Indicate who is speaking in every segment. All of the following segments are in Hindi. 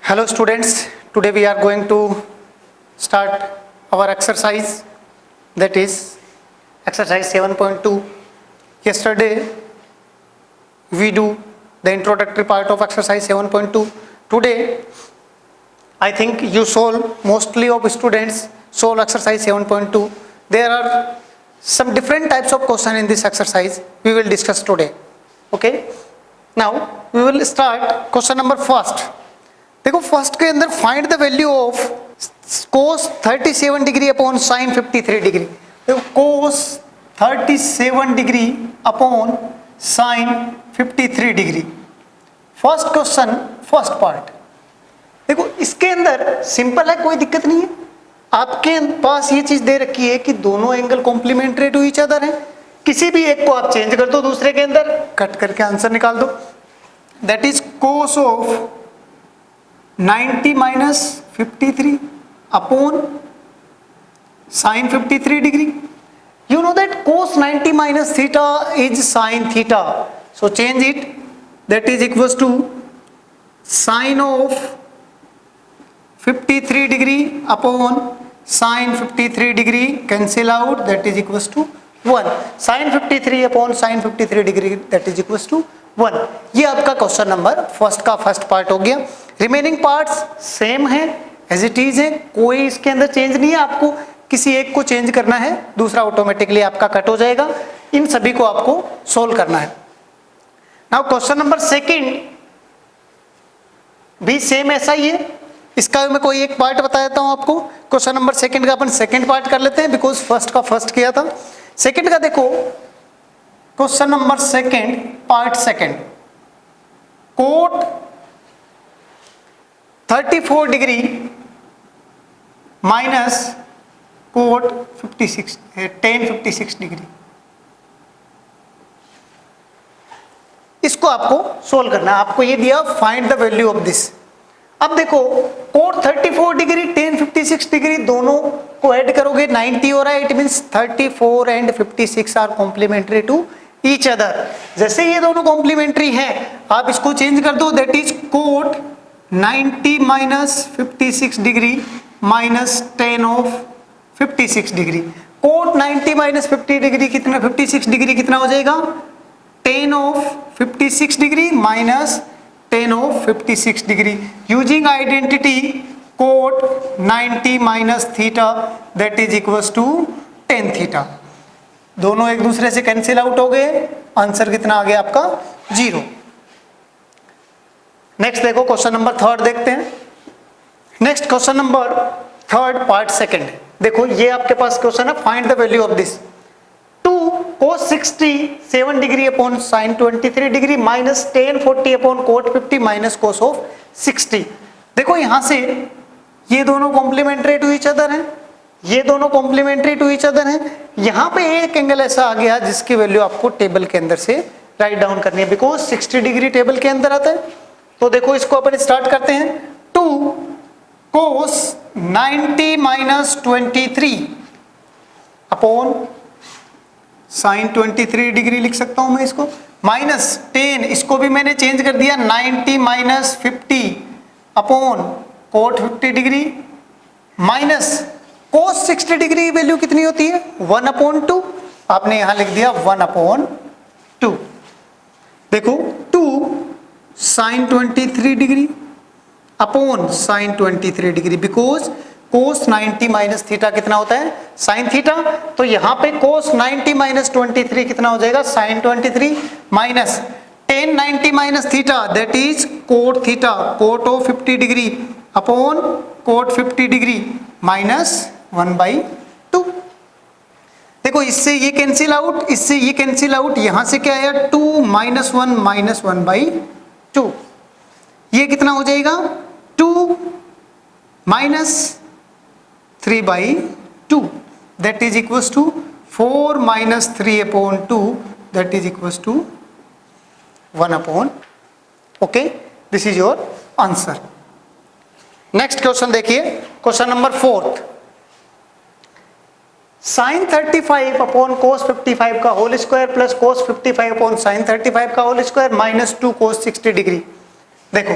Speaker 1: Hello students, today we are going to start our exercise, that is exercise 7.2. Yesterday we do the introductory part of exercise 7.2. Today I think you solve, mostly of students solve exercise 7.2. There are some different types of question in this exercise we will discuss today. Okay, now we will start question number first. देखो फर्स्ट के अंदर find the value of cos 37 degree upon sign 53 degree. देखो कोस 37 degree upon sign 53 degree. First question, first part. देखो इसके अंदर सिंपल है, कोई दिक्कत नहीं है. आपके पास ये चीज दे रखी है कि दोनों angle complementary to each other है. किसी भी एक को आप चेंज कर दो दूसरे के अंदर, कट करके आंसर निकाल दो. That is cos of 90 minus 53 upon sin 53 degree. You know that cos 90 minus theta is sin theta. So change it. That is equals to sin of 53 degree upon sin 53 degree. Cancel out. That is equals to 1. Sin 53 upon sin 53 degree. That is equals to 1. ये आपका क्वेश्चन नंबर फर्स्ट का फर्स्ट पार्ट हो गया. रिमेनिंग पार्ट्स सेम है, एज इट इज है, कोई इसके अंदर चेंज नहीं है. आपको किसी एक को चेंज करना है, दूसरा ऑटोमेटिकली आपका कट हो जाएगा. इन सभी को आपको सोल्व करना है. नाउ क्वेश्चन नंबर सेकंड भी सेम ऐसा ही है. इसका मैं कोई एक पार्ट बता देता हूं आपको. क्वेश्चन नंबर सेकंड का अपन सेकंड पार्ट कर लेते हैं, बिकॉज फर्स्ट का फर्स्ट किया था. सेकंड का देखो, question number second part second. Cot 34 degree minus cot 56 tan 56 degree. इसको आपको सोल्व करना है. आपको ये दिया find the value of this. अब देखो कोट 34 डिग्री tan 56 डिग्री दोनों को ऐड करोगे 90 हो रहा है. It means 34 and 56 are complementary to each other. जैसे ये दोनों कॉम्प्लीमेंट्री हैं, आप इसको चेंज कर दो. That is cot 90 minus 56 degree minus tan of 56 degree. Cot 90 minus 50 degree कितना, 56 डिग्री कितना हो जाएगा, tan of 56 degree minus tan of 56 degree. Using identity cot 90 minus theta that is equals to tan theta. दोनों एक दूसरे से कैंसिल आउट हो गए. आंसर कितना आ गया आपका, 0. नेक्स्ट देखो क्वेश्चन नंबर थर्ड देखते हैं. Next question number third part second. देखो ये आपके पास क्वेश्चन है, find the value of this. 2 cos 67 degree upon sin 23 degree minus tan 40 upon cot 50 minus cos of 60. देखो यहां से ये दोनों कॉम्प्लीमेंट्री टू ईच अदर हैं, ये दोनों कॉम्प्लीमेंट्री टू ईच अदर हैं. यहां पे एक एंगल ऐसा आ गया जिसकी वैल्यू आपको टेबल के अंदर से राइट डाउन करनी है, बिकॉज 60 डिग्री टेबल के अंदर आता है. तो देखो इसको अपन स्टार्ट करते हैं. 2 cos 90 minus 23 upon sine 23 degree लिख सकता हूं मैं इसको, माइनस tan, इसको भी मैंने चेंज कर दिया 90 minus 50 upon cot 50 degree minus cos 60 degree की वैल्यू कितनी होती है, 1/2. आपने यहां लिख दिया 1/2. देखो 2 sine 23 degree upon sine 23 degree, because cos 90 minus theta कितना होता है, साइन थीटा. तो यहां पे cos 90 माइनस 23 कितना हो जाएगा, sine 23 minus tan 90 minus theta that is cot theta, cot of 50 degree upon cot 50 degree minus 1/2. देखो इससे ये कैंसिल आउट, इससे ये कैंसिल आउट. यहां से क्या आया, 2 माइनस 1 माइनस 1/2. ये कितना हो जाएगा, 2 minus 3/2 that is equals to 4 minus 3/2 that is equals to 1/. Okay, this is your answer. Next question देखिए, question number fourth. Sine 35 upon cos 55 का whole square plus cos 55 upon sine 35 का whole square minus 2 cos 60 degree. देखो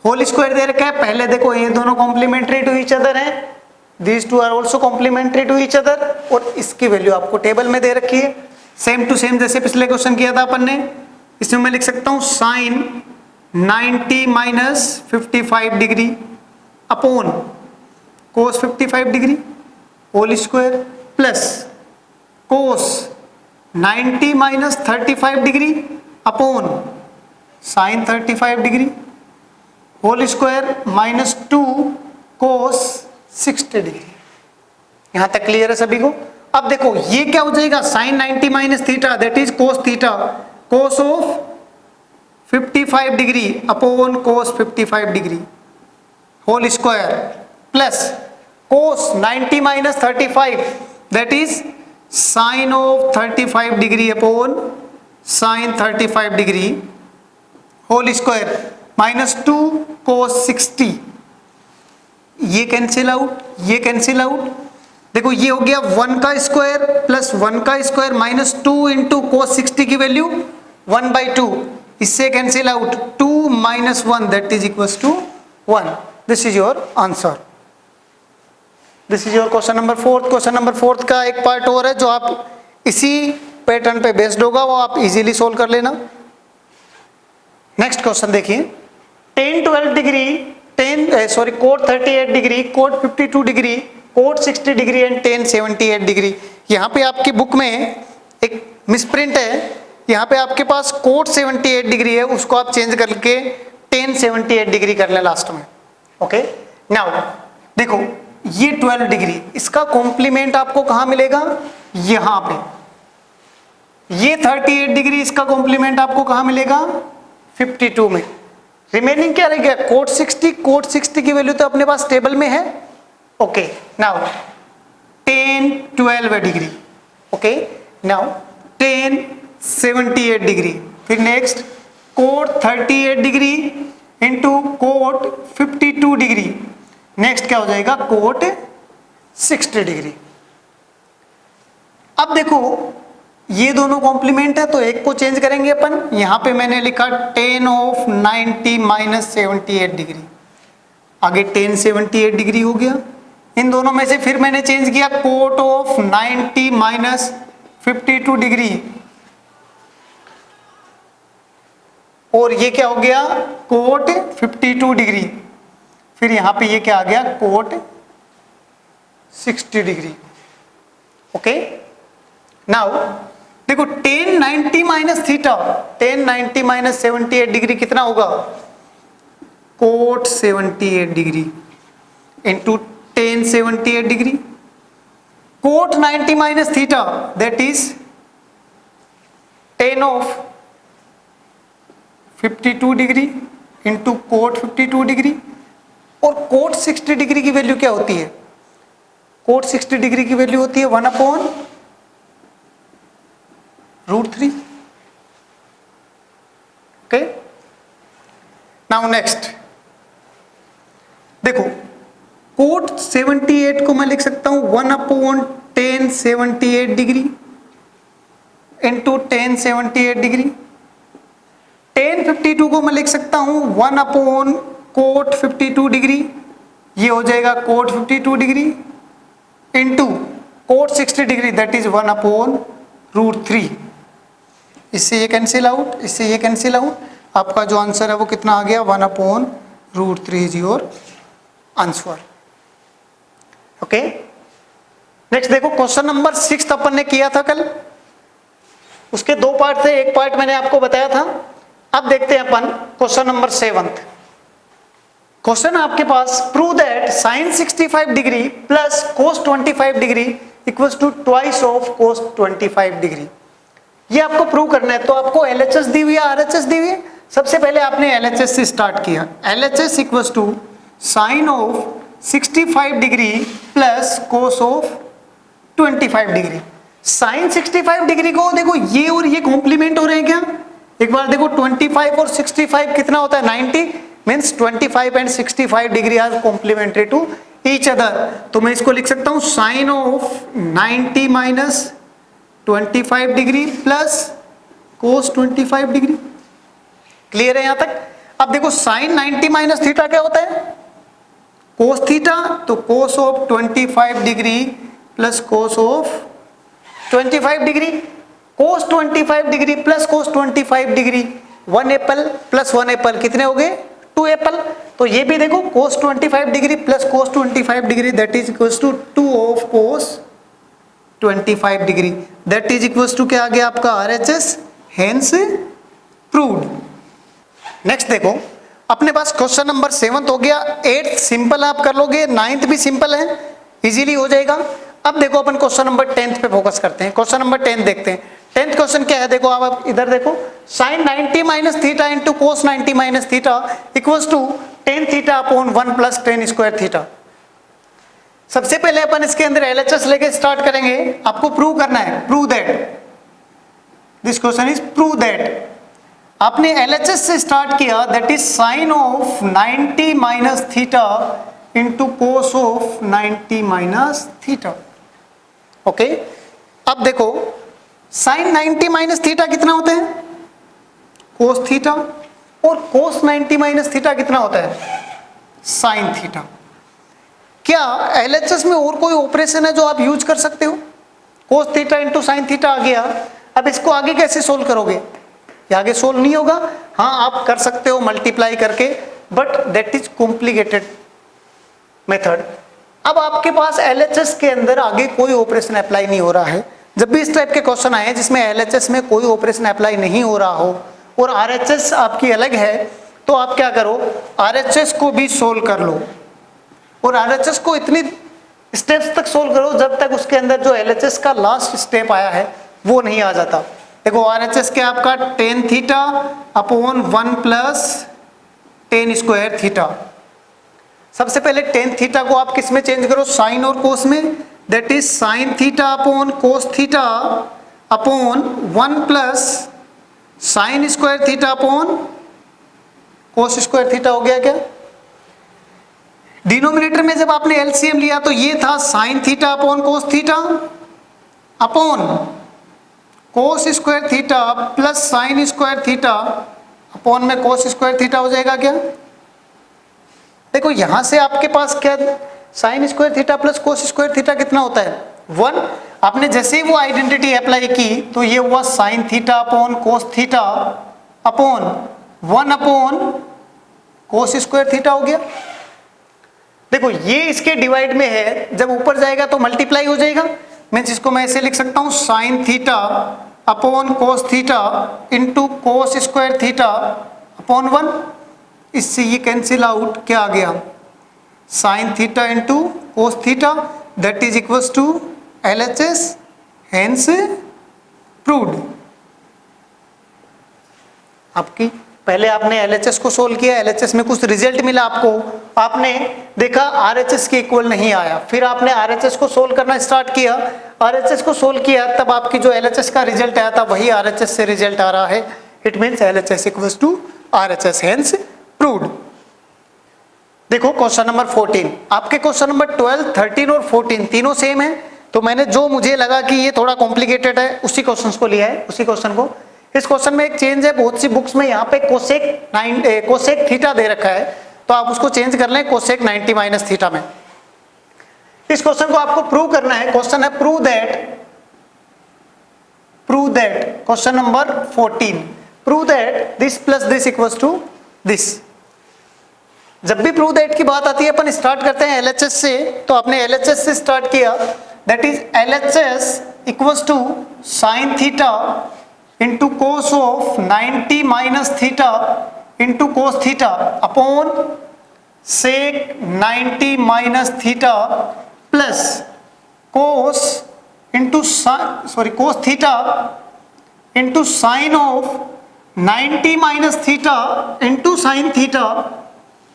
Speaker 1: होल स्क्वायर दे रखा है, पहले देखो ये दोनों कॉम्प्लीमेंट्री टू ईच अदर हैं, these two are also complementary to each other, और इसकी वैल्यू आपको टेबल में दे रखी है सेम टू सेम जैसे पिछले क्वेश्चन किया था अपन ने। इसमें मैं लिख सकता हूं sine 90 minus 55 degree upon cos 55 degree whole square plus cos 90 minus 35 degree upon sine 35 degree whole square minus 2 cos 60 degree. यहां तक क्लियर है सभी को? अब देखो ये क्या हो जाएगा, sine 90 minus theta that is cos theta, cos of 55 degree upon cos 55 degree whole square plus cos 90 minus 35 that is sine of 35 degree upon sine 35 degree whole square minus 2 cos 60। ये कैंसिल आउट, ये कैंसिल आउट, देखो ये हो गया 1 का स्क्वायर प्लस 1 का स्क्वायर माइनस 2 इंटू कोस 60 की वैल्यू 1/2, इससे cancel out 2 minus 1 that is equals to 1। This is your answer, this is your question number 4। Question number 4 का एक पार्ट और है जो आप इसी पैटर्न पे बेस्ड होगा, वो आप इजीली सोल्व कर लेना। नेक्स्ट क्वेश्चन देखिए, tan 12 degree cot 38 degree, cot 52 degree, cot 60 degree and tan 78 degree. यहाँ पे आपकी बुक में एक मिसप्रिंट है, यहाँ पे आपके पास कोट 78 डिग्री है, उसको आप चेंज करके tan 78 डिग्री कर लें लास्ट में। ओके, नाउ देखो ये 12 डिग्री, इसका कॉम्प्लीमेंट आपको कहाँ मिलेगा, यहाँ पे। ये 38 डिग्री, इसका कॉम्प्लीमेंट आपको कहाँ मिलेगा, 52 में। रिमेनिंग क्या रह गया, कोट 60, कोट 60 की वैल्यू तो अपने पास टेबल में है। Okay, now tan 12 degree, okay, now tan 78 degree, फिर next cot 38 degree into cot 52 degree, next क्या हो जाएगा कोट 60 डिग्री। अब देखो ये दोनों कॉम्प्लीमेंट है तो एक को चेंज करेंगे अपन, यहां पे मैंने लिखा tan ऑफ 90 माइनस 78 डिग्री, आगे tan 78 डिग्री हो गया। इन दोनों में से फिर मैंने चेंज किया कोट ऑफ 90 माइनस 52 डिग्री, और ये क्या हो गया कोट 52 डिग्री, फिर यहां पे ये क्या आ गया कोट 60 डिग्री। ओके, नाउ देखो tan 90 minus theta, tan 90 minus 78 degree कितना होगा, cot 78 degree into tan 78 degree, cot 90 minus theta that is tan of 52 degree into cot 52 degree, और कोट 60 डिग्री की वैल्यू क्या होती है, कोट 60 डिग्री की वैल्यू होती है 1/√3। ओके, नाउ नेक्स्ट देखो कोट 78 को मैं लिख सकता हूं 1/tan 78 degree into tan 78 degree, tan 52 को मैं लिख सकता हूं 1/कोट 52 डिग्री, ये हो जाएगा cot 52 degree into cot 60 degree that is 1/√3। इससे ये कैंसिल आउट, इससे ये कैंसिल आउट, आपका जो आंसर है वो कितना आ गया 1/√3 is your answer. Okay, next देखो क्वेश्चन नंबर 6 अपन ने किया था कल, उसके दो पार्ट थे, एक पार्ट मैंने आपको बताया था। अब देखते हैं अपन क्वेश्चन नंबर 7। क्वेश्चन आपके पास prove that sine 65 degree plus cos 25 degree equals to twice of cos 25 degree. ये आपको प्रूव करना है, तो आपको LHS दी हुई है, RHS दी हुई है। सबसे पहले आपने LHS से स्टार्ट किया, LHS equals to sine of 65 degree plus cos of 25 degree. Sine 65 degree को देखो ये और ये कॉम्प्लीमेंट हो रहे हैं क्या, एक बार देखो 25 और 65 कितना होता है 90, means 25 and 65 degree are complementary to each other. तो मैं इसको लिख सकता हूं sine of 90 minus 25 degree plus cos 25 degree. Clear है यहां तक? अब देखो साइन 90 माइनस थीटा क्या होता है, कोस थीटा, तो cos of 25 degree plus cos of 25 degree, cos 25 degree plus cos 25 degree, 1 apple plus 1 apple कितने हो गए, 2 एप्पल। तो ये भी देखो cos 25 degree plus cos 25 degree that is equals to 2 of cos 25 degree, that is equals to क्या आ गया आपका RHS, हेंस प्रूव्ड। नेक्स्ट देखो अपने पास क्वेश्चन नंबर 7 हो गया, 8th सिंपल आप कर लोगे, 9th भी सिंपल है, इजीली हो जाएगा। अब देखो अपन क्वेश्चन नंबर 10th पे फोकस करते हैं। क्वेश्चन नंबर 10 देखते हैं। 10th क्वेश्चन क्या है, देखो आप इधर देखो, sine 90 minus theta into cos 90 minus theta equals to tan theta upon 1 plus tan square theta. सबसे पहले अपन इसके अंदर LHS लेके स्टार्ट करेंगे, आपको प्रूव करना है, prove that, this question is prove that. आपने LHS से स्टार्ट किया, that is sine of 90 minus theta into cos of 90 minus theta. Okay, अब देखो साइन 90 माइनस थीटा कितना होता है, कोस थीटा, और कोस 90 माइनस थीटा कितना होता है, साइन थीटा। क्या LHS में और कोई ऑपरेशन है जो आप यूज कर सकते हो, cos theta into sine theta आ गया। अब इसको आगे कैसे सोल्व करोगे, ये आगे सोल्व नहीं होगा, हाँ आप कर सकते हो मल्टीप्लाई करके, but that is complicated method. अब आपके पास LHS के अंदर आगे कोई ऑपरेशन अप्लाई नहीं हो रहा है। जब भी इस टाइप के क्वेश्चन आए जिसमें LHS में कोई ऑपरेशन अप्लाई नहीं हो रहा हो और RHS आपकी अलग है, तो आप क्या करो, RHS को भी सोल्व कर लो, और RHS को इतनी स्टेप्स तक सोल्व करो जब तक उसके अंदर जो LHS का लास्ट स्टेप आया है वो नहीं आ जाता। देखो RHS क्या आपका ten theta upon 1 plus tan square theta. सबसे पहले टेन थीटा को आप किस में चेंज करो, साइन और कोस में, that is sign theta upon cos theta upon 1 plus sign square theta upon cos square theta. हो गया क्या, डिनोमिनेटर में जब आपने LCM लिया तो ये था sign theta upon cos theta upon कोस square theta plus sign square theta upon में कोस स्क्वायर थीटा हो जाएगा क्या। देखो यहां से आपके पास क्या, sign square theta plus cos square theta कितना होता है, 1। आपने जैसे ही वो आइडेंटिटी अप्लाई की तो ये हुआ sign theta upon cos theta upon 1 upon कोस स्क्वायर थीटा हो गया। देखो ये इसके डिवाइड में है, जब ऊपर जाएगा तो मल्टीप्लाई हो जाएगा, मीन्स इसको मैं ऐसे लिख सकता हूं, sine theta upon cos theta into cos square theta upon 1। इससे ये कैंसिल आउट, क्या आ गया, sine theta into cos theta, that is equals to LHS, hence proved. आपकी पहले आपने LHS को सोल्व किया, LHS में कुछ रिजल्ट मिला आपको, आपने देखा RHS के इक्वल नहीं आया, फिर आपने RHS को सोल्व करना स्टार्ट किया, RHS को सोल्व किया, तब आपकी जो LHS का रिजल्ट आया था वही RHS से रिजल्ट आ रहा है, it means LHS equals to RHS, hence proved. देखो क्वेश्चन नंबर 14, आपके क्वेश्चन नंबर 12, 13 और 14 तीनों सेम है, तो मैंने जो मुझे लगा कि ये थोड़ा कॉम्प्लिकेटेड है उसी क्वेश्चंस को लिया है, उसी क्वेश्चन को। इस क्वेश्चन में एक चेंज है, बहुत सी बुक्स में यहाँ पे कोसेक थीटा दे रखा है, तो आप उसको चेंज कर लें कोसेक 90 माइनस थीटा में। इस क्वेश्चन को आपको प्रूव करना है, क्वेश्चन है prove that question number 14, prove that this plus this equals to this. जब भी प्रूव दैट की बात आती है अपन स्टार्ट करते हैं LHS से, तो आपने LHS से स्टार्ट किया, that is LHS equals to sine theta into cos of 90 minus theta into cos theta upon sec 90 minus theta plus cos theta into sine of 90 minus theta into sine theta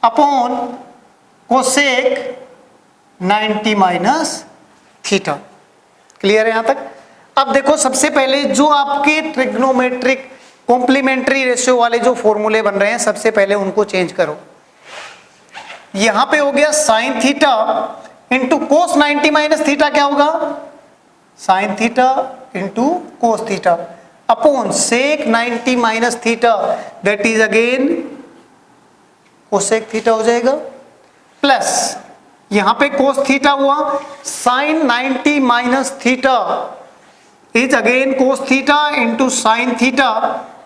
Speaker 1: upon cosec 90 minus theta. Clear है यहां तक। अब देखो सबसे पहले जो आपके ट्रिग्नोमेट्रिक कॉम्प्लीमेंट्री रेशियो वाले जो फॉर्मूले बन रहे हैं, सबसे पहले उनको चेंज करो। यहां पे हो गया sine theta into cos 90 minus theta, क्या होगा, sine theta into cos theta upon sec 90 minus theta, that is again cosec theta हो जाएगा, प्लस यहां पे कोस थीटा हुआ, sine 90 minus theta is again cos theta into sine theta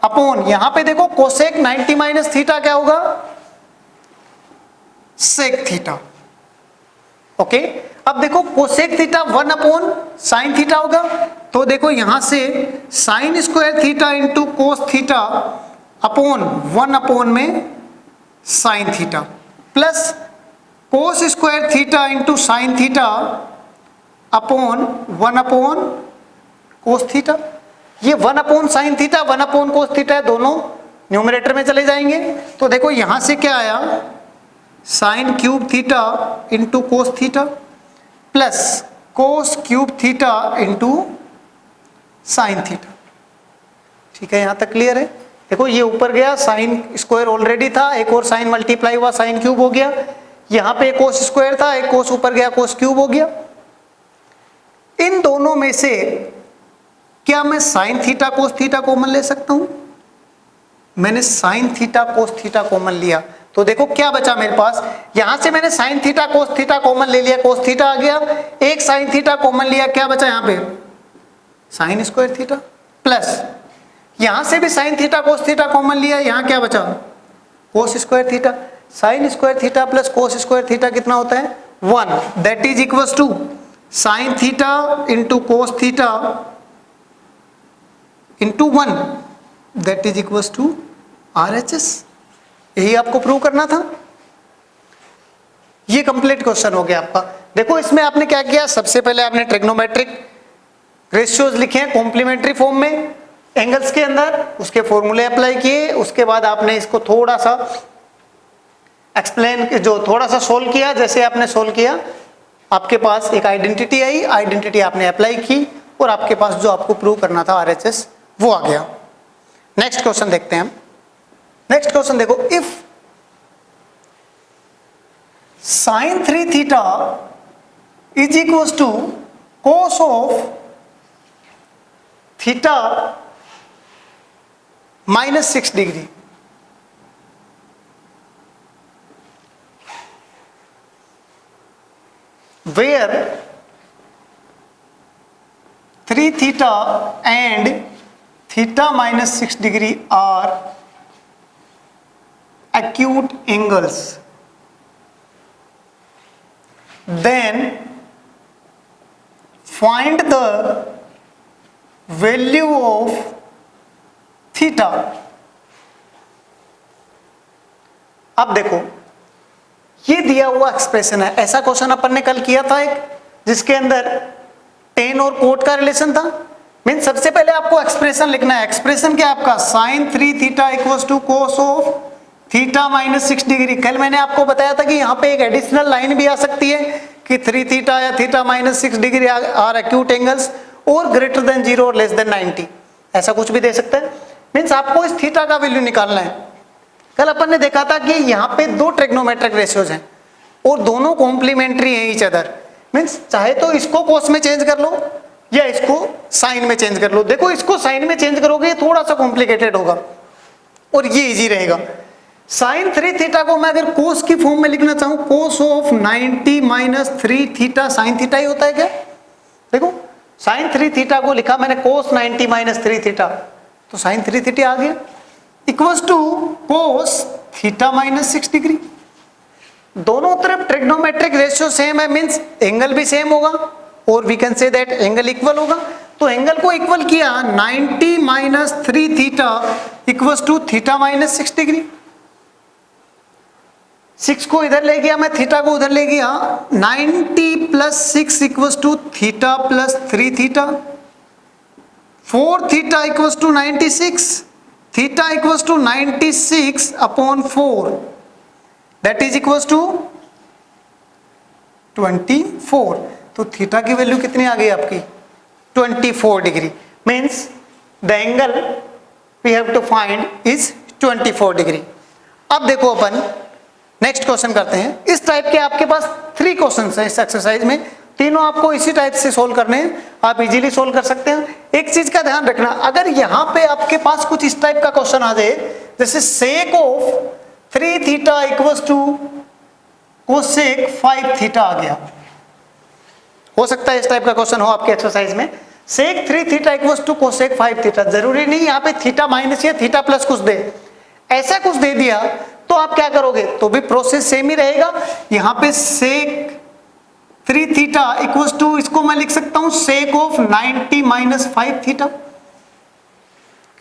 Speaker 1: upon, यहां पे देखो कोसेक 90 माइनस थीटा क्या होगा, सेक थीटा। ओके, अब देखो cosec theta 1 upon sine theta होगा, तो देखो यहां से sine square theta into cos theta upon 1 upon में sine theta, plus cos square theta into sine theta upon 1 upon cos theta. ये 1 upon sine theta 1 upon cos theta है, दोनों न्यूमरेटर में चले जाएंगे, तो देखो यहां से क्या आया, sine cube theta into cos theta plus cos cube theta into sine theta. ठीक है, यहां तक क्लियर है। देखो ये ऊपर गया, साइन स्क्वायर ऑलरेडी था, एक और साइन मल्टीप्लाई हुआ, साइन क्यूब हो गया, यहां पे एक कोस स्क्वायर था, एक कोस ऊपर गया, कोस क्यूब हो गया। इन दोनों में से क्या मैं sign theta cos theta common ले सकता हूं? मैंने sign theta cos theta common लिया, तो देखो क्या बचा मेरे पास, यहां से मैंने sign theta cos theta common ले लिया, कोस थीटा आ गया, एक साइन थीटा कॉमन लिया, क्या बचा यहां पे, साइन स्क्वायर थीटा, प्लस यहां से भी sine theta cos theta common लिया, यहां क्या बचा, cos square theta. Sine square theta plus cos square theta कितना होता है, 1, that is equals to sine theta into cos theta into 1, that is equals to RHS। यही आपको प्रूव करना था। ये कंप्लीट क्वेश्चन हो गया आपका। देखो इसमें आपने क्या किया, सबसे पहले आपने ट्रिग्नोमेट्रिक रेशियोज लिखे हैं कॉम्प्लीमेंट्री फॉर्म में एंगल्स के अंदर, उसके फॉर्मूले अप्लाई किए, उसके बाद आपने इसको थोड़ा सा एक्सप्लेन, जो थोड़ा सा सोल्व किया, जैसे आपने सोल्व किया आपके पास एक आइडेंटिटी आई, आइडेंटिटी आपने अप्लाई की और आपके पास जो आपको प्रूव करना था RHS वो आ गया। नेक्स्ट क्वेश्चन देखते हैं हम। नेक्स्ट क्वेश्चन देखो, if sine 3 theta is equals to cos of theta minus 6 degree, where 3 theta and theta minus 6 degree are acute angles, then find the value of theta। अब देखो ये दिया हुआ एक्सप्रेशन है, ऐसा क्वेश्चन अपन ने कल किया था एक, जिसके अंदर टेन और कोट का रिलेशन था। मीन सबसे पहले आपको एक्सप्रेशन लिखना है। एक्सप्रेशन क्या आपका, sine 3 theta equals to cos of theta minus 6 degree. कल मैंने आपको बताया था कि यहाँ पे एक एडिशनल लाइन भी आ सकती है कि 3 थीटा या theta minus 6 degree are acute angles और ग्रेटर देन 0 और लेस देन 90, ऐसा कुछ भी दे सकते हैं। मीन्स आपको इस थीटा का वैल्यू निकालना है। कल अपन ने देखा था कि यहाँ पे दो ट्रिग्नोमेट्रिक रेशियोज हैं और दोनों कॉम्प्लीमेंट्री हैं ईच अदर। मीन्स चाहे तो इसको कोस में चेंज कर लो या इसको साइन में चेंज कर लो। देखो इसको साइन में चेंज करोगे थोड़ा सा कॉम्प्लिकेटेड होगा और ये इजी रहेगा। साइन 3 थीटा को मैं अगर कोस की फॉर्म में लिखना चाहूं, cos of 90 minus 3 theta sine theta ही होता है क्या? देखो साइन 3 थीटा को लिखा मैंने कोस 90 माइनस 3 थीटा, तो साइन 3 थीटा आ गया equals to cos theta minus 6 degree. दोनों तरफ ट्रिग्नोमेट्रिक रेशियो सेम है, मींस एंगल भी सेम होगा और we can say that angle equal होगा। तो एंगल को इक्वल किया 90 minus 3 theta equals to theta minus 6 degree. 6 को इधर ले गया मैं, थीटा को उधर ले गया, 90 plus 6 equals to theta plus 3 theta. 4 theta equals to 96, theta equals to 96 upon 4, that is equals to 24। तो थीटा की वैल्यू कितनी आ गई आपकी? 24 degree. Means the angle we have to find is 24 degree. अब देखो अपन नेक्स्ट क्वेश्चन करते हैं। इस टाइप के आपके पास 3 क्वेश्चन है इस एक्सरसाइज में, तीनों आपको इसी टाइप से सोल्व करने हैं, आप इजीली सोल्व कर सकते हैं। एक चीज का ध्यान रखना, अगर यहां पे आपके पास कुछ इस टाइप का क्वेश्चन आ जाए जैसे sec of 3 theta equals to cosec 5 theta आ गया। हो सकता है इस टाइप का क्वेश्चन हो आपके एक्सरसाइज में, sec 3 theta equals to cosec 5 theta. जरूरी नहीं यहाँ पे थीटा माइनस या थीटा प्लस कुछ दे, ऐसा कुछ दे दिया तो आप क्या करोगे, तो भी प्रोसेस सेम ही रहेगा। यहाँ पे सेक 3 थीटा इक्वल्स टू, इसको मैं लिख सकता हूं sake of 90 minus 5 theta.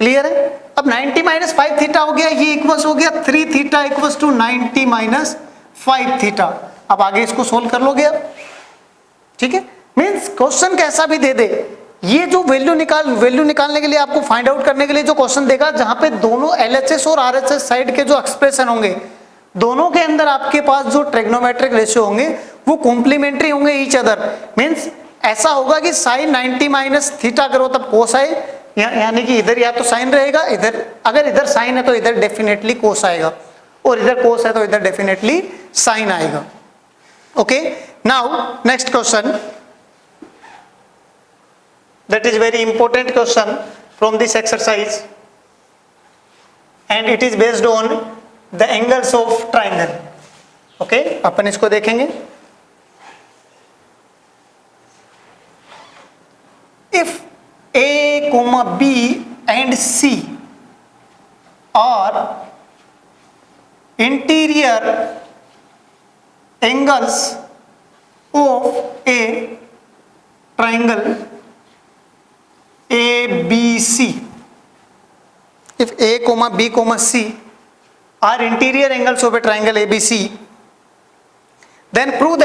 Speaker 1: Clear है? अब 90 माइनस 5 थीटा हो गया, ये इक्वल्स हो गया 3 theta equals to 90 minus 5 theta. अब आगे इसको सोल्व कर लोगे आप, ठीक है। मींस क्वेश्चन कैसा भी दे दे, ये जो वैल्यू निकालने के लिए, आपको फाइंड आउट करने के लिए जो क्वेश्चन देगा, जहां पे दोनों एलएचएस और आरएचएस साइड के जो एक्सप्रेशन होंगे, दोनों के अंदर आपके पास जो ट्रिग्नोमेट्रिक रेशियो होंगे वो कॉम्प्लीमेंट्री होंगे ईच अदर। मींस ऐसा होगा कि साइन 90 माइनस थीटा करो तब कोस आए, यानी कि इधर या तो साइन रहेगा, इधर अगर इधर साइन है तो इधर डेफिनेटली कोस आएगा, और इधर कोस है तो इधर डेफिनेटली साइन आएगा। Okay, now next question, that is very important question from this exercise and it is based on the angles of triangle. okay, अपन इसको देखेंगे। if a comma b and c are interior angles of a triangle ABC, if A, B, C are interior angles of a triangle ABC, then prove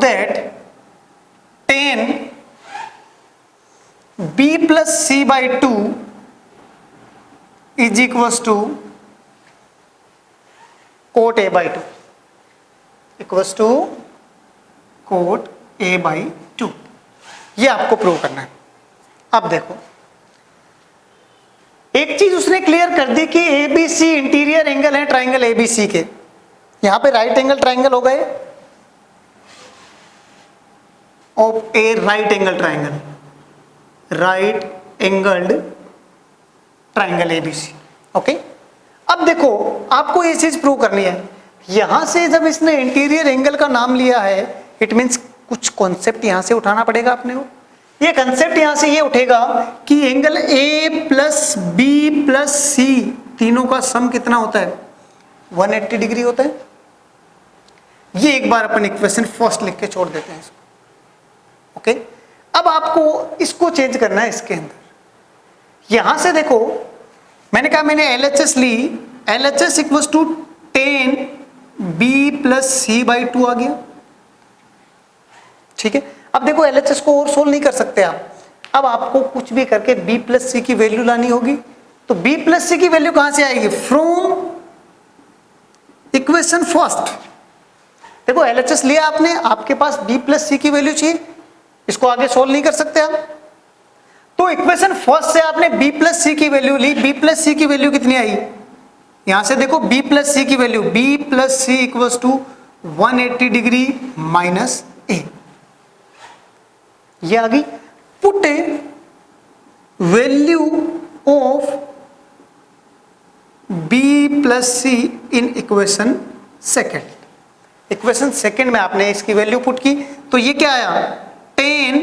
Speaker 1: that tan B plus C by 2 is equals to cot A by 2, equals to cot A by 2। ये आपको प्रूव करना है। अब देखो, एक चीज उसने क्लियर कर दी कि एबीसी इंटीरियर एंगल है ट्राइंगल एबीसी के। यहां पे राइट एंगल ट्राइंगल हो गए of A right angle triangle, right angled triangle ABC. Okay, अब देखो आपको ये चीज प्रूव करनी है। यहां से जब इसने इंटीरियर एंगल का नाम लिया है, इट मीन्स कुछ कॉन्सेप्ट यहां से उठाना पड़ेगा अपने को। ये कॉन्सेप्ट यहां से ये उठेगा कि angle A plus B plus C तीनों का सम कितना होता है, 180 डिग्री होता है। ये एक बार अपन इक्वेशन फर्स्ट लिख के छोड़ देते हैं इसको। ओके, अब आपको इसको चेंज करना है इसके अंदर। यहां से देखो, मैंने कहा मैंने एलएचएस ली, LHS equals to tan B plus C by 2 आ गया। ठीक है, अब देखो एलएचएस को और सोल्व नहीं कर सकते आप, अब आपको कुछ भी करके बी प्लस सी की वैल्यू लानी होगी। तो बी प्लस सी की वैल्यू कहां से आएगी, फ्रॉम इक्वेशन फर्स्ट। देखो एलएचएस लिया आपने, आपके पास बी प्लस सी की वैल्यू चाहिए, इसको आगे सोल्व नहीं कर सकते आप। तो इक्वेशन फर्स्ट से आपने बी प्लस सी की वैल्यू ली, बी प्लस सी की वैल्यू कितनी आई, यहां से देखो बी प्लस सी की value, B plus C equals to 180 degree minus A, ये आ गई। Put a value of B plus C in equation second. Equation second में आपने इसकी वैल्यू पुट की, तो ये क्या आया, tan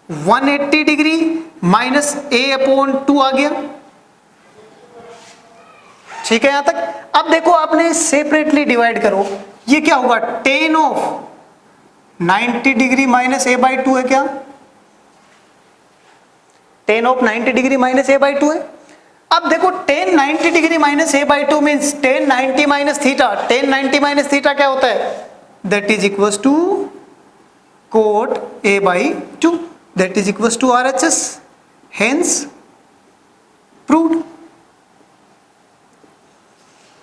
Speaker 1: 180 डिग्री माइनस ए अपॉन 2 आ गया। ठीक है यहां तक। अब देखो आपने सेपरेटली डिवाइड करो, ये क्या होगा, tan of 90 degree minus A by 2 है क्या, tan of 90 degree minus A by 2 है। अब देखो tan 90 degree minus A by 2 means tan 90 minus theta, tan 90 minus theta क्या होता है, that is equals to cot a by 2, that is equals to RHS, hence proved।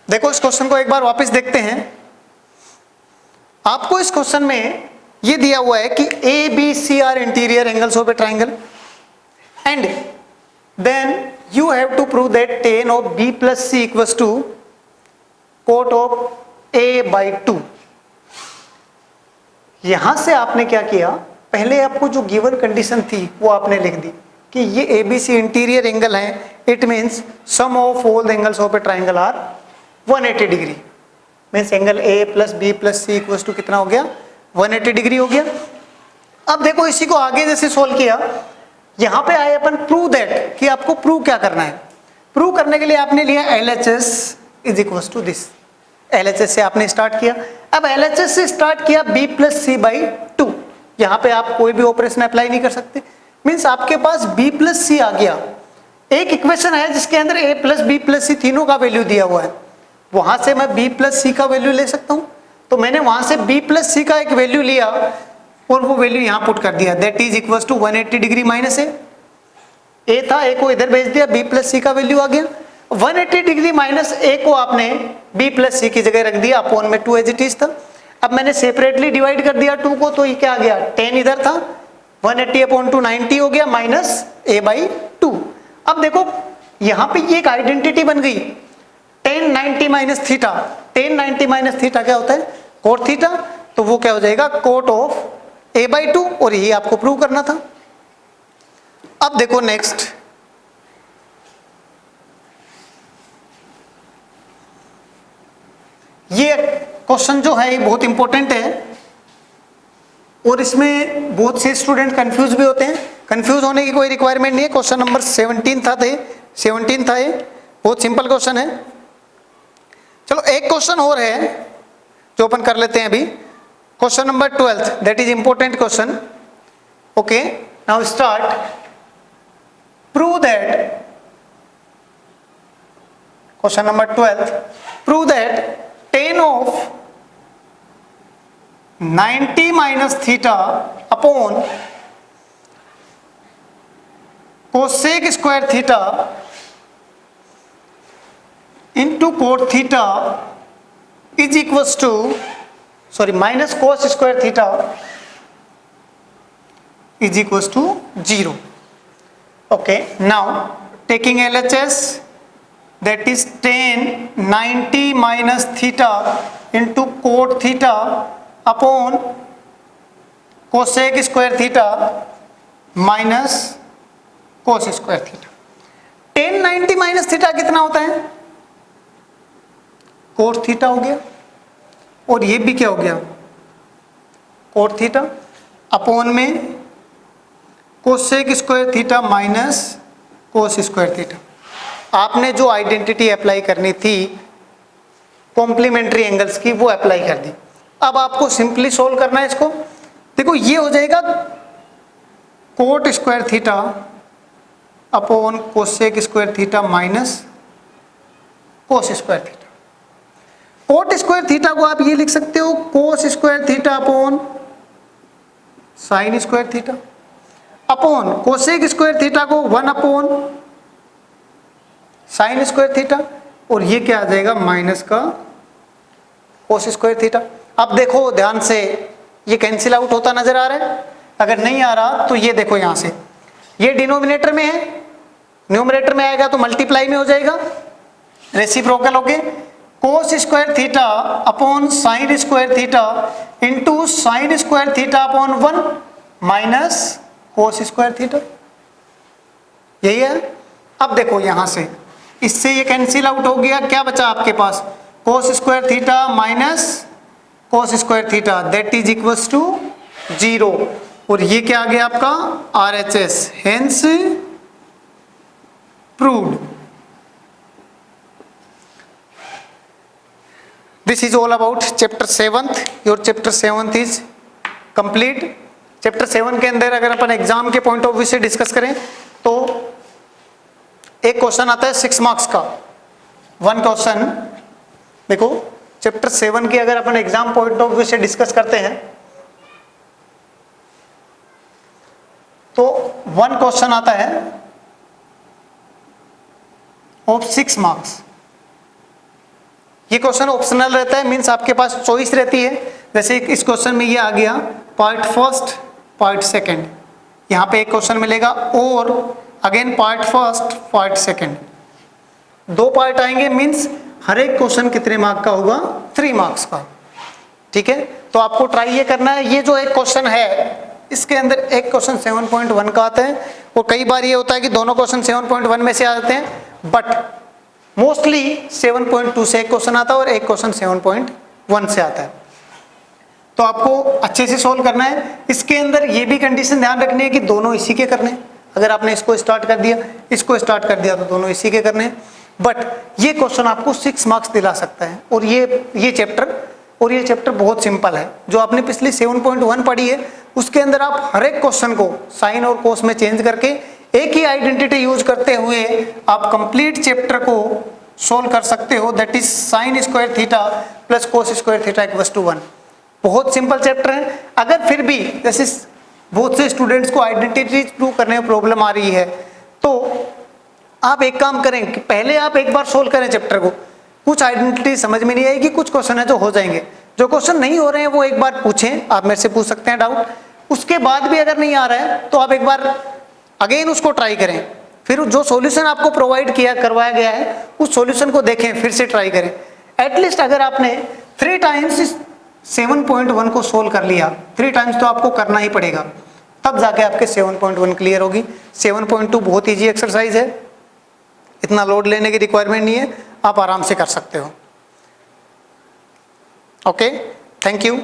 Speaker 1: देखो इस क्वेश्चन को एक बार वापस देखते हैं। आपको इस क्वेश्चन में ये दिया हुआ है कि A B C are interior angles of a triangle and then you have to prove that tan of b plus C equals to cot ऑफ a by 2। यहां से आपने क्या किया, पहले आपको जो गिवन कंडीशन थी वो आपने लिख दी कि ये ABC इंटीरियर एंगल है, it means sum of all the angles of a triangle are 180 degree. Means angle A plus B plus C equals to कितना हो गया, 180 डिग्री हो गया। अब देखो इसी को आगे जैसे सोल्व किया, यहां पे आए अपन प्रूव दैट, कि आपको प्रूव क्या करना है। प्रूव करने के लिए आपने लिया LHS is equals to this. LHS से आपने स्टार्ट किया। अब LHS से स्टार्ट किया B प्लस C बाई 2। यहां पे आप कोई भी ऑपरेशन अप्लाई नहीं कर सकते। मीन्स आपके पास B प्लस C आ गया। एक इक्वेशन है जिसके अंदर A plus B plus C तीनों का वैल्यू दिया हुआ है, वहां से मैं B प्लस C का वैल्यू ले सकता हूं। तो मैंने वहां से B प्लस C का एक वैल्यू लिया और वो वैल्यू यहां पुट कर दिया, that is equal to 180 degree minus A था, A को इधर भेज दिया, B प्लस C का वैल्यू आ गया। 180 डिग्री माइनस A को आपने B प्लस C की जगह रख दिया, अपॉन में 2 एज इट इज था। अब मैंने सेपरेटली डिवाइड कर दिया 2 को, तो ये क्या आ गया, 10 इधर था, 180 अपॉन 2 90 हो गया, माइनस A बाई 2। अब देखो यहां पे ये एक आइडेंटिटी बन गई, tan 90 minus theta. tan 90 minus theta क्या होता है, कोट थीटा, तो वो क्या हो जाएगा, कोट ऑफ A बाई 2, और यही आपको प्रूव करना था। अब देखो नेक्स्ट, ये क्वेश्चन जो है ये बहुत इंपॉर्टेंट है और इसमें बहुत से स्टूडेंट कंफ्यूज भी होते हैं। कंफ्यूज होने की कोई रिक्वायरमेंट नहीं है। क्वेश्चन नंबर 17 था ये, बहुत सिंपल क्वेश्चन है। चलो एक क्वेश्चन और है जो अपन कर लेते हैं अभी, question number 12, that is important question. Okay, now start. Prove that, question number 12, prove that tan of 90 minus theta upon cosec square theta into cot theta is equals to, sorry, minus cos square theta is equals to 0. Okay, now taking LHS, that is tan 90 minus theta into cot theta upon cosec square theta minus cos square theta। tan 90 minus theta कितना होता है, cot theta हो गया, और ये भी क्या हो गया, cot theta अपॉन में cosec square theta minus cos square theta। आपने जो आइडेंटिटी अप्लाई करनी थी कॉम्प्लीमेंट्री एंगल्स की, वो अप्लाई कर दी। अब आपको सिंपली सोल्व करना है इसको। देखो ये हो जाएगा coat square theta upon cosec square theta minus cos square theta. Coat square theta को आप ये लिख सकते हो कोस square theta upon sine square theta, upon cosec square theta को 1 अपॉन साइन स्क्वायर थीटा, और ये क्या आ जाएगा, माइनस का कोस स्क्वायर थीटा। अब देखो ध्यान से, ये कैंसिल आउट होता नजर आ रहा है। अगर नहीं आ रहा तो ये देखो यहां से, ये डिनोमिनेटर में है, न्यूमरेटर में आएगा तो मल्टीप्लाई में हो जाएगा, रेसिप्रोकल हो गए। कोस square theta upon sine square theta into sign square theta upon 1 minus cos square theta, यही है। अब देखो यहां से, इससे ये कैंसिल आउट हो गया, क्या बचा आपके पास, cos square theta minus cos square theta, that is equals to 0, और ये क्या आ गया आपका RHS, hence proved. This is all about chapter 7th। Your chapter 7th is complete. Chapter 7 के अंदर अगर अपन एग्जाम के पॉइंट ऑफ व्यू से डिस्कस करें तो एक क्वेश्चन आता है 6 मार्क्स का, 1 क्वेश्चन। देखो चैप्टर 7 की अगर अपन एग्जाम पॉइंट ऑफ व्यू से डिस्कस करते हैं तो 1 क्वेश्चन आता है ऑफ 6 मार्क्स। ये क्वेश्चन ऑप्शनल रहता है, मींस आपके पास चॉइस रहती है। जैसे इस क्वेश्चन में ये आ गया पार्ट फर्स्ट पार्ट सेकंड, यहाँ पे एक क्वेश्चन मिलेगा और again part first part second, 2 part आएंगे, मींस हर एक क्वेश्चन कितने मार्क का होगा, 3 मार्क्स का। ठीक है, तो आपको ट्राई ये करना है, ये जो एक क्वेश्चन है इसके अंदर एक क्वेश्चन 7.1 का आता है और कई बार ये होता है कि दोनों क्वेश्चन 7.1 में से आते हैं, बट मोस्टली 7.2 से एक क्वेश्चन आता है और एक क्वेश्चन 7.1 से आता है। तो आपको अच्छे से सोल्व करना है। इसके अंदर ये भी कंडीशन ध्यान रखनी है कि दोनों इसी के करने हैं। अगर आपने इसको स्टार्ट कर दिया, इसको स्टार्ट कर दिया, तो दोनों इसी के करने हैं। बट ये क्वेश्चन आपको 6 मार्क्स दिला सकता है। और ये चैप्टर बहुत सिंपल है। जो आपने पिछली 7.1 पढ़ी है उसके अंदर आप हर एक क्वेश्चन को साइन और कोस में चेंज करके एक ही आइडेंटिटी यूज करते हुए आप कंप्लीट चैप्टर को सोल्व कर सकते हो। That is sine square theta plus cos square theta equals to 1। बहुत सिंपल चैप्टर है। अगर फिर भी जैसे बहुत से स्टूडेंट्स को आइडेंटिटी प्रूव करने में प्रॉब्लम आ रही है, तो आप एक काम करें कि पहले आप एक बार सोल्व करें चैप्टर को। कुछ आइडेंटिटी समझ में नहीं आएगी, कुछ क्वेश्चन है जो हो जाएंगे। जो क्वेश्चन नहीं हो रहे हैं वो एक बार पूछें, आप मेरे से पूछ सकते हैं डाउट। उसके बाद भी अगर नहीं आ रहा है तो आप एक बार अगेन उसको ट्राई करें। फिर जो सॉल्यूशन आपको प्रोवाइड करवाया गया है उस सॉल्यूशन को देखें, फिर से ट्राई करें। एटलीस्ट अगर आपने 3 टाइम्स 7.1 को सोल्व कर लिया, 3 टाइम्स तो आपको करना ही पड़ेगा, तब जाके आपके 7.1 क्लियर होगी। 7.2 बहुत ईजी एक्सरसाइज है, इतना लोड लेने की रिक्वायरमेंट नहीं है, आप आराम से कर सकते हो। Okay, thank you.